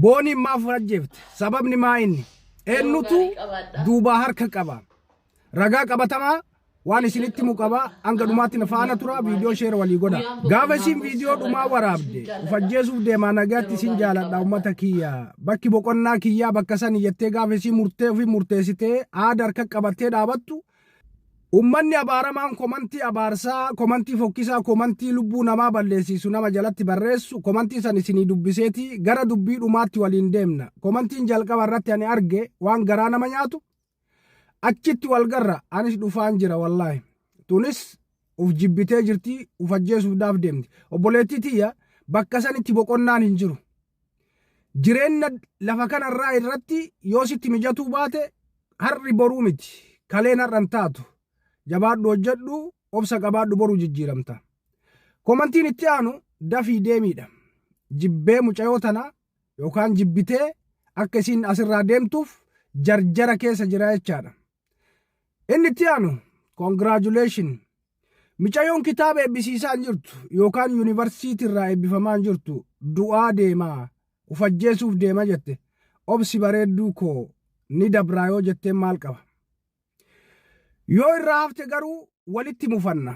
Booni maaf rajjeefte sababni maa inni eennutu duubaa harka qaba ragaa qabatamaa waan isinitti mu qaba hanga dhumaatti na faana tura viidiyoo sheer walii godha gaafa isin viidiyoo dhumaa waraabde ufajjeesuuf deemaa nagaatti isin jaaladha ummata kiyya bakki boqonnaa kiyyaa bakka san jettee gaafa isin murtee fi murteessitee aada harka qabattee dhaabattu ummanni abaaramaan komantii abaarsaa komantii fokkisaa komantii lubbuu namaa balleessisu nama jalatti barreessu komantii san isinii dubbiseeti gara dubbii dhumaatti waliin deemna komantiin jalqaba irratti ani arge waan garaa nama nyaatu achitti walgarra anis dhufaan jira wallaahi tunis uf jibbitee jirti ufajjeesuuf daaf deemti obboleettii tiyya bakka sanitti boqonnaan hin jiru jireenya lafa kanarraa irratti yoo sitti mijatuu baate harri boruu miti kaleen har'an taatu jabaadhu hojjedhu obsa qabaadhu boru jijjiiramta komantiin itti aanu dafii deemiidha jibbee mucayoo tana yookaan jibbitee akka isin asirraa deemtuuf jarjara keessa jira jechaadha inni itti aanu congratulation mucayoon kitaaba eebbisiisaa jirtu yookaan yuunivarsiitii irraa eebbifamaa jirtu du'aa deemaa ufajjeesuuf deema jette obsi bareedduu koo ni dabraayoo jettee maal qaba yoo irraa hafte garuu walitti mufanna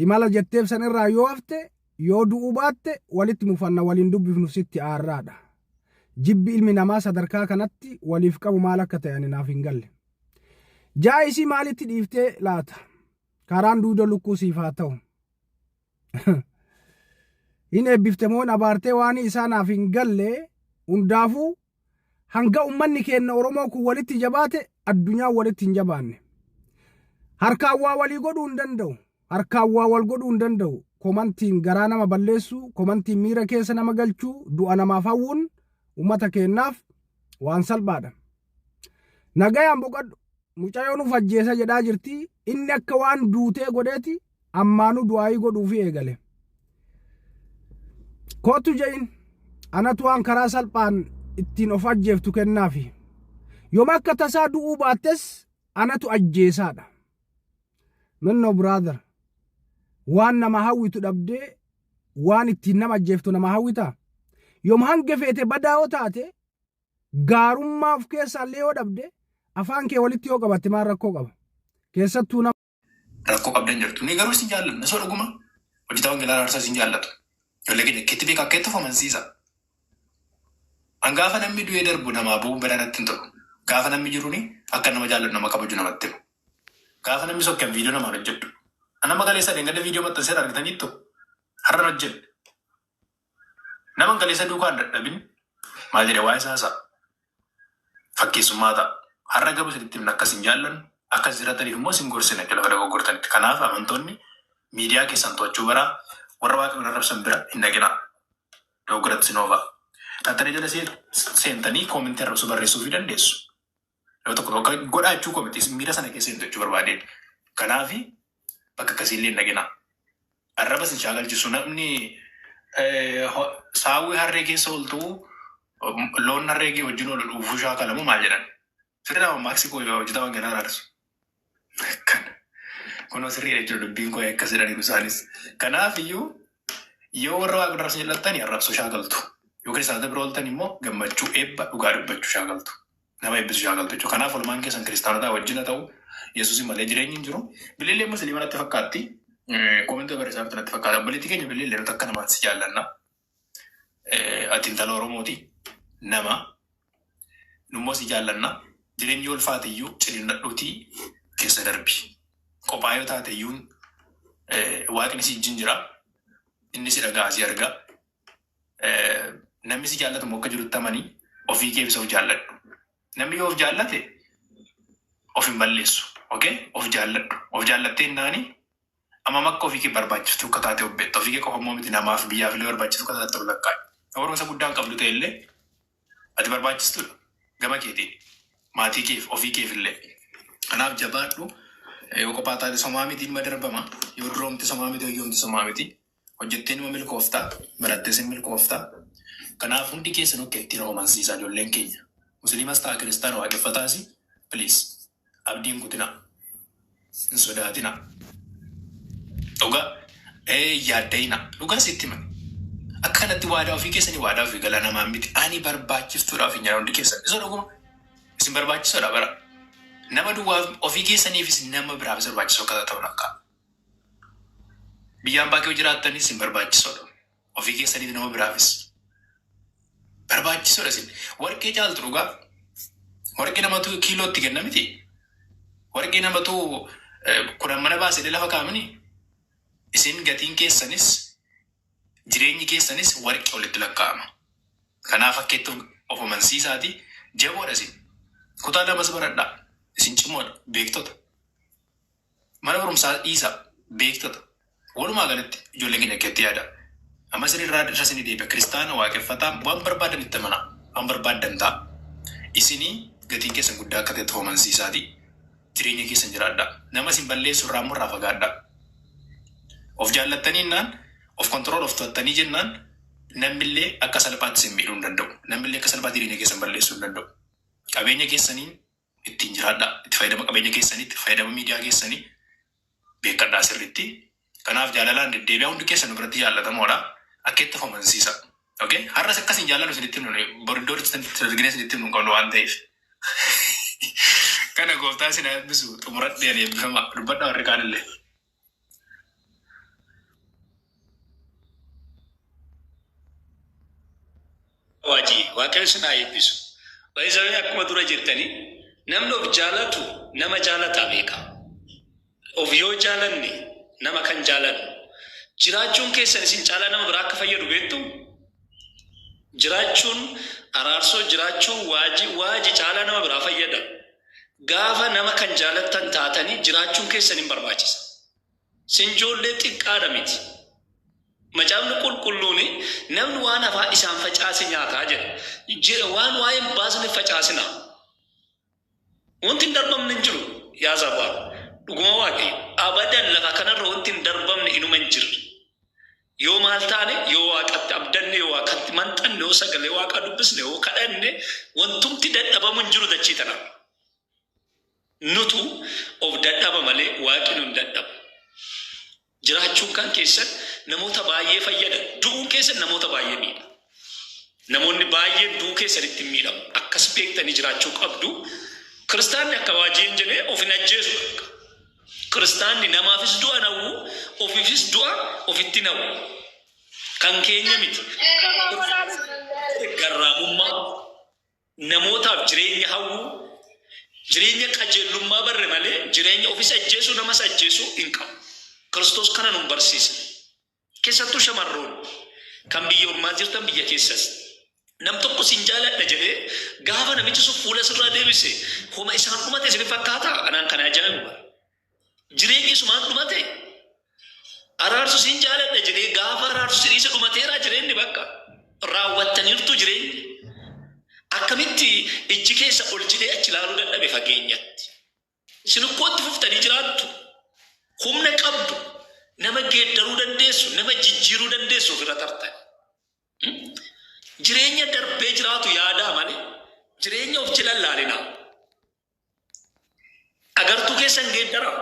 imala jetteef san irraa yoo hafte yoo du'uu baatte walitti mufanna waliin dubbifnu sitti aarraadha jibbi ilmi namaa sadarkaa kanatti waliif qabu maal akka ta'an naaf hin galle jaayisii maalitti dhiiftee laata karaan duuda lukkuu siif haa ta'u hin eebbifte moon abaartee waan isaa naaf hin galle hundaafuu hanga ummanni keenya Oromoo kun walitti jabaate addunyaa walitti hin jabaanne harkaan waa walii godhuu hin danda'u harkaan waa wal godhuu hin danda'u komantiin garaa nama balleessu komantiin miira keessa nama galchuu du'a namaaf hawwuun ummata keenyaaf waan salphaadha nagayaan boqadhu mucayoon ufajjeesa jedhaa jirti inni akka waan duutee godheeti ammaanu du'aayii godhuufi eegale kootu je'in anatu waan karaa salphaan ittiin of ajjeeftu kennaafi yooma akka tasaa du'uu baattes anatu ajjeesaadha Minno brother waan nama hawwitu dhabdee waan ittiin nama ajjeeftu nama hawwita yoom hanga feete badaa'oo taate gaarummaaf keessaallee yoo dhabde afaan kee walitti yoo qabatte maal rakkoo qaba keessattuu nama rakkoo qabdan jirtu ni garuu sin jaallanna soo dhuguma hojjetaa wangeelaa raarsaa sin jaallatu yollee keenya kitti beekaa akka itti fomansiisa hangaafa namni du'ee darbu namaa bu'uun badaanatti hin ta'u gaafa namni jiruuni akka nama jaalladhu nama kabaju namatti himu gaafa namni sokkeen viidiyoo namaan hojjedhu ana magaleessa deengada viidiyoo maxxansee argitaniittu har'a hojjedhu nama galeessa duukaan dadhabin maal jedhe waa isaa fakkeessummaa ta'a har'a gabu saditti himna akkas hin jaallannu akkas jirataniif immoo sin gorsine lafa dogoggortanitti kanaaf amantoonni miidiyaa keessan to'achuu baraa warra waaqa bira rabsan bira hin dhaqinaa dogoggoratti sinoofaa xaxxanii jala seentanii koomentii arrabsu barreessuu fi dandeessu. Yoo tokko godhaa jechuu komitis miira sana keessa hin jechuu barbaadeen. Kanaafi bakka akkasiillee hin dhaqinaa. Arraba sin shaakalchisu namni saawwi harree keessa ooltuu loon harree kee wajjin oolu dhuufuu shaakalamu maal jedhan. Sirrii nama Maaksiko yoo hojjetaa wangeelaa raarsu. Kunoo sirrii jechuudha dubbiin koo akkas jedhanii isaanis. Kanaafiyyuu yoo warra waaqa bira rabsan jedhattanii arrabsuu shaakaltu. Yookiin isaanii bira ooltan immoo gammachuu eebba dhugaa dubbachuu shaakaltu. Nama eebbisu shaakaltu jechuudha. Kanaaf olmaan keessan kiristaanotaa wajjin haa ta'u Yesuusin malee jireenyi hin jiru. Bilillee musliima natti fakkaatti. Koomentii barreessaa natti fakkaata. Obboleettii keenya bilillee nuti akka namaatti si jaallanna. Ati intala Oromooti. Nama. Nummoo si jaallanna. Jireenyi ulfaatiyyuu ciniinnadhuutii keessa darbi. Qophaa yoo taateyyuun waaqni si wajjin jira. Inni si dhagaa si arga. Namni si jaallatu akka jirutti amanii ofii keessa of jaalladhu. Namni yoo of jaallate of hin balleessu. Of jaalladhu. Of jaallattee hinnaani amma akka ofii kee barbaachiftu akka taate obbeetta. Ofii kee qofa immoo miti namaaf biyyaaf illee barbaachiftu akka taate lakkaa'e. Barumsa guddaan qabdu ta'e illee ati barbaachistudha. Gama keetiin maatii keef ofii keef illee. Kanaaf jabaadhu yoo qophaa taate somaa miti ilma darbama. Yoo duroomti somaa miti hoyyomti somaa miti. Hojjettee nima milkooftaa barattees hin milkooftaa. Kanaaf hundi keessan akka ittiin romansiisaa ijoolleen keenya. Musliimas ta'a kiristaana waaqeffataasi please abdiin kutinaa hin sodaatinaa. Dhugaa yaaddayinaa dhugaa sitti mani akka kanatti waadaa ofii keessanii waadaa ofii galaa namaa miti. Ani barbaachistuudhaaf hin hundi keessan. Isa dhuguma isin barbaachisoodha bara. Nama duwwaa ofii keessaniifis nama biraafis barbaachisoo akka ta'u akka. Biyyaan baakee jiraattanis isin barbaachisoodha. Ofii keessaniif nama biraafis barbaachisoodha isin. Warqee caaltu dhugaa. Warqee namatu kiilootti kenna miti. Warqee namatu kudhan mana baasee lafa kaa'amanii. Isin gatiin keessanis jireenyi keessanis warqee walitti lakkaa'ama. Kanaaf fakkeettuu of amansiisaati jaboodha isin. Kutaa lamas baradhaa. Isin cimoodha beektota. Mana barumsaa dhiisaa beektota. Walumaa galatti ijoolleen keenya keetti yaada. Amma isin irraa irra isin deebi'a. Kiristaana waaqeffataa waan barbaadan itti amanaa. Waan barbaadan ta'a. Isinii gatiin keessan guddaa akka ta'e of amansiisaati. Jireenya keessan jiraadhaa. Nama isin balleessu irraa immoo irraa fagaadhaa. Of jaallattanii jennaan, of kontrool of to'attanii jennaan, namillee akka salphaatti isin miidhuu hin danda'u. Namillee akka salphaatti jireenya keessan balleessuu hin danda'u. Qabeenya keessanii ittiin jiraadhaa. Itti fayyadama qabeenya keessanii, itti fayyadama miidiyaa keessanii beekadhaa sirriitti. Kanaaf jaalalaan deddeebi'aa hundi keessan biratti jaallatamoodha. Akka itti of amansiisa. Okay? Har'as akkasiin jaalladhu isinitti himnu boriddoo dargina isinitti himnu qabnu waan ta'eef. Kana gooftaa isin eebbisu xumuradhee ani eebbifama dubbadhaa warri kaanillee. Wajii waaqayyo isin haa eebbisu. Baay'isanii akkuma dura jirtanii namni of jaalatu nama jaalataa beeka. Of yoo jaalanne nama kan jaalatu. Jiraachuun keessan isin caalaa nama biraa akka fayyadu beektu. Jiraachuun araarsoo jiraachuun waaji caalaa nama biraa fayyada. Gaafa nama kan jaalattan taatanii jiraachuun keessan hin barbaachisa. Sinjoollee xiqqaadha miti. Macaafni qulqulluuni namni waan hafaa isaan facaase nyaataa jedha. Waan waa'een baasne facaasina. Wanti hin darbamne hin jiru yaa sabaa. Dhuguma waaqayyo abadan lafa kanarra wanti hin darbamne inuma hin jirre. Yoo maal taane yoo waaqatti abdanne yoo waaqatti manxanne yoo sagalee waaqa dubbisne yoo kadhanne wantumti dadhabamu hin jiru dachii tana. Nutu of dadhaba malee waaqni nu hin dadhabu. Jiraachuun kan keessan namoota baay'ee fayyada. Du'uun keessan namoota baay'ee miidha. Namoonni baay'een du'uu keessanitti miidhamu. Akkas beektanii jiraachuu qabdu. Kiristaanni akka waajiin jedhee of hin ajjeesu. Kiristaanni namaafis du'a nawwu, ofiifis du'a ofitti nawwu. Kan keenya miti. Garraamummaa namootaaf jireenya hawwu, jireenya qajeelummaa barre malee jireenya ofis ajjeesu namas ajjeesu hin qabu. Kiristoos kana nu barsiisa. Keessattuu shamarroon kan biyya ormaa jirtan biyya keessas nam tokko sin jaaladha jedhee gaafa namichi sun fuula sirraa deebise homa isaan dhumate isin fakkaata anaan kana ajaa'iba. Jireenyi isumaan dhumate araarsu sin jaaladha jedhee gaafa araarsu siriisa dhumateera jireenyi bakka raawwattaniirtu jireenyi. Akkamitti ijji keessa ol jedhee achi ilaaluu dadhabe fageenyatti. Isin ukkootti fuftanii jiraattu. Humna qabdu nama geeddaruu dandeessu nama jijjiiruu dandeessu ofirra tartan. Jireenya darbee jiraatu yaadaa malee jireenya of jala laalina. Agartuu keessan geeddaraa.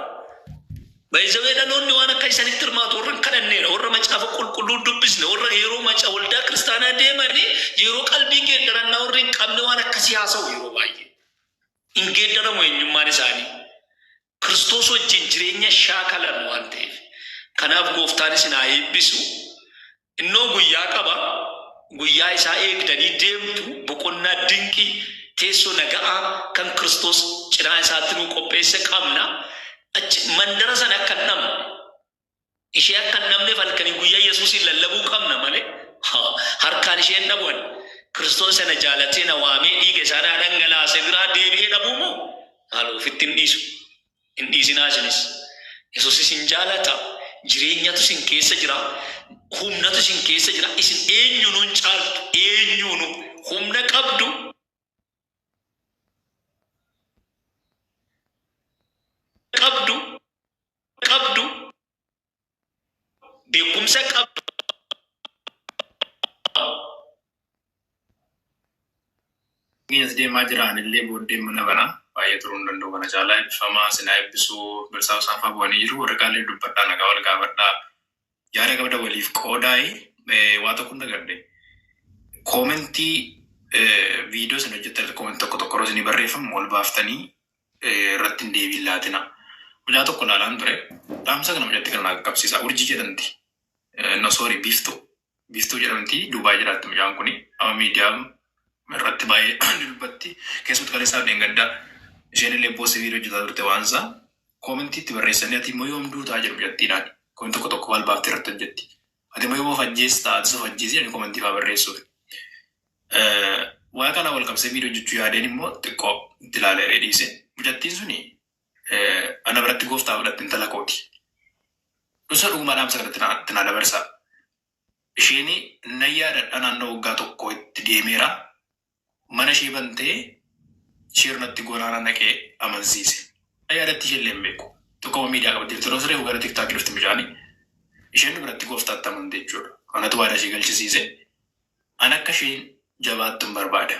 Baay'isawee dhaloonni waan akka isanitti hirmaatu warra kadhanneedha. Warra macaafa qulqulluu dubbisne warra yeroo macaa waldaa kiristaanaa deemanii yeroo qalbii geeddarannaa warri hin qabne waan akkasii haasa'u yeroo baay'ee. Hin geeddaramu eenyummaan isaanii. Kiristoos wajjin jireenya shaakalan waan ta'eef. Kanaaf gooftaan isin haa eebbisu. Innoo guyyaa qaba. Guyyaa isaa eegdanii deemtu boqonnaa dinqii teessoo naga'aa kan Kiristoos cinaa isaatti nu qopheesse qabna. Mandara sana akka hin dhabne. Ishee akka hin dhabneef halkanii guyyaa Yesuusin lallabuu qabna malee harkaan ishee hin dhabuun. Kiristoos sana jaalatee na waamee dhiiga isaa dhangalaasee biraa deebi'ee dhabuu moo? Haaloo ofitti hin dhiisu. Hin dhiisinaa isinis. Yesuus isin jaalata. Jireenyatu isin keessa jira. Humnatu isin keessa jira. Isin eenyuun caaltu. Eenyuun humna qabdu. Qabdu. Beekumsa qabdu. As deemaa jiran illee booddeen mana banaa. Baay'ee turuu hin danda'u kana caalaa eebbifamaa sinaa eebbisuu bilsaa isaan faa bu'anii jiru warra kaallee dubbadhaa nagaa wal gaafadhaa yaada qabda waliif qoodaa'ee waa tokko hin agarre. Koomentii viidiyoo sana hojjetan koomentii tokko tokko yeroo isinii barreeffamu ol baaftanii irratti hin deebiin laatina. Mucaa tokko ilaalaan ture. Dhaamsa kana mucatti kan qaqqabsiisa. Urjii jedhamti. No sorry biiftuu. Biiftuu jedhamti. Duubaa jiraatti mucaan kuni. Amma miidiyaa irratti baay'ee dubbatti. Keessumaa kaleessaaf dheengaddaa isheen illee boosii viidiyoo hojjetaa turte waan isaa. Koomentii itti barreessanii ati immoo yoom duutaa jedhu mucattiidhaan. Koomentii tokko tokko wal baaftee irratti hojjetti. Ati immoo yoo fajjees taate of ajjeesi jedhanii koomentii fa'aa barreessuuf. Waa kana wal qabsee viidiyoo hojjechuu yaadeen immoo xiqqoo itti ilaalee dhiise. Mucattiin suni ana biratti gooftaa fudhatte intala kooti. Gosa dhugumaa dhaamsa kanatti naa dabarsaa. Isheen na yaadadha naannoo waggaa tokko itti deemeera. Mana ishee bantee shirnatti gonaana naqee amansiise. Yaadatti ishee illee hin beeku. Tokko miidiyaa qabattee yeroo siree gara tiktaakii dhufti mucaani. Isheen biratti gooftaatti amante jechuudha. Kanatu waadaa ishee galchisiise. An akka isheen jabaattu hin barbaada.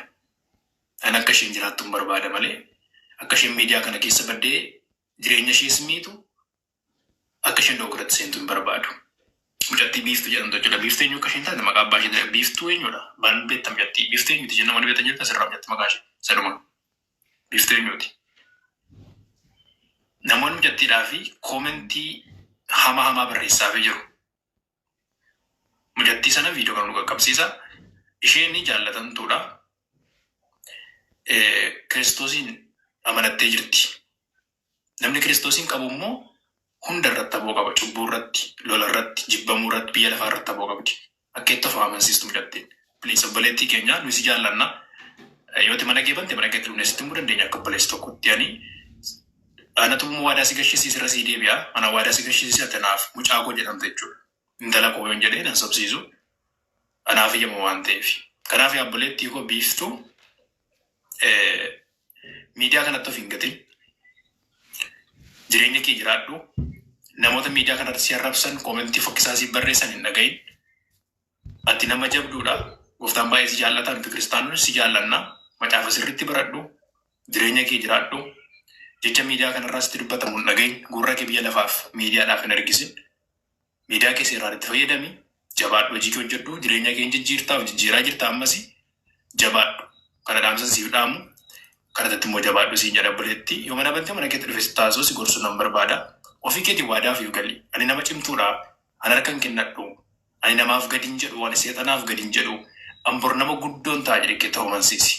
An akka isheen jiraattu hin barbaada malee akka isheen miidiyaa kana keessa baddee jireenya ishees miitu akka isheen dogoggoratti seentu hin barbaadu. Mucattii biiftuu jedhamtu jechuudha. Biiftuu eenyu akka isheen taate maqaa abbaa ishee biiftuu eenyudha. Baan beektam mucattii. Biiftuu eenyuti jenna mana beektan jirta asirraa mucatti maqaa ishee saduma. Biiftuu eenyuti. Namoonni mucattiidhaa fi koomentii hamaa barreessaafii jiru. Mucattii sana viidiyoo kana nu qaqqabsiisa. Isheen jaallatamtuudha. Kiristoosiin amanattee jirti. Namni Kiristoosiin qabu immoo hunda irratti aboo qaba. Cubbuu irratti, lola irratti, jibbamuu irratti, biyya lafaa irratti aboo qabdi. Akka itti of amansiistu mucattiin. Biliisa obboleettii keenya nuyi jaallanna. Yooti mana geebante mana geetti dhumneessitti immoo dandeenya akka obboleessi tokkotti ani. Anatu immoo waadaa si gashisiis irra sii deebi'a. Ana waadaa si gashisiis atanaaf mucaa koo jedhamte jechuudha. Intala koo yoon jedhee nan sobsiisu. Anaaf iyyamu waan ta'eef. Kanaaf obboleettii koo biiftuu miidiyaa kanatti of hin gatin. Jireenya kee jiraadhu. Namoota miidiyaa kanatti si arrabsan koomentii fokkisaa si barreessan hin dhagahin. Ati nama jabduudha. Gooftaan baay'ee si jaallata. Nuti kiristaanonni si jaallanna. Macaafa sirriitti baradhu. Jireenya kee jiraadhu. Jecha miidiyaa kanarraa sitti dubbatamu hin dhagahin. Gurra kee biyya lafaaf miidiyaadhaaf hin argisin. Miidiyaa kee seeraan itti fayyadami. Jabaadhu hojii kee hojjedhu. Jireenya kee jijjiirtaaf jijjiiraa jirta ammasi. Jabaadhu. Kana dhaamsa siif dhaamu. Kanatti immoo jabaadhu siin jedha obboleetti. Yoo mana bantee mana keetti dhufe taasisuu si gorsuu nan barbaada. Ofii keetii waadaa fi galii. Ani nama cimtuudha. Ani harka hin kennadhu. Ani namaaf gadi hin jedhu. Ani seexanaaf gadi hin jedhu. Ambor nama guddoon ta'a jedhee ta'uu amansiisi.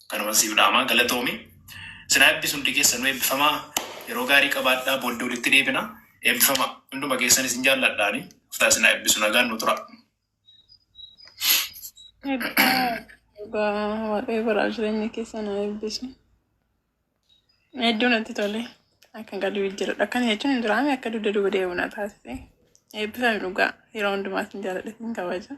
Kanuma siif dhaamaa galatoomi. Sinaa eebbisuun dhigeessan nu eebbifamaa. Yeroo gaarii qabaadhaa booddee walitti deebina. Eebbifamaa. Hunduma keessanis hin jaalladhaani. Uftaa sinaa eebbisu nagaan nu tura. Waaqayyo bara jireenya keessa na eebbisu. Hedduun natti tole. Akka gadi jira. Akkana jechuun hin jiraame akka dugda duuba deemu na taasise. Eebbifame dhugaa yeroo hundumaas hin jaalladhe hin kabaja.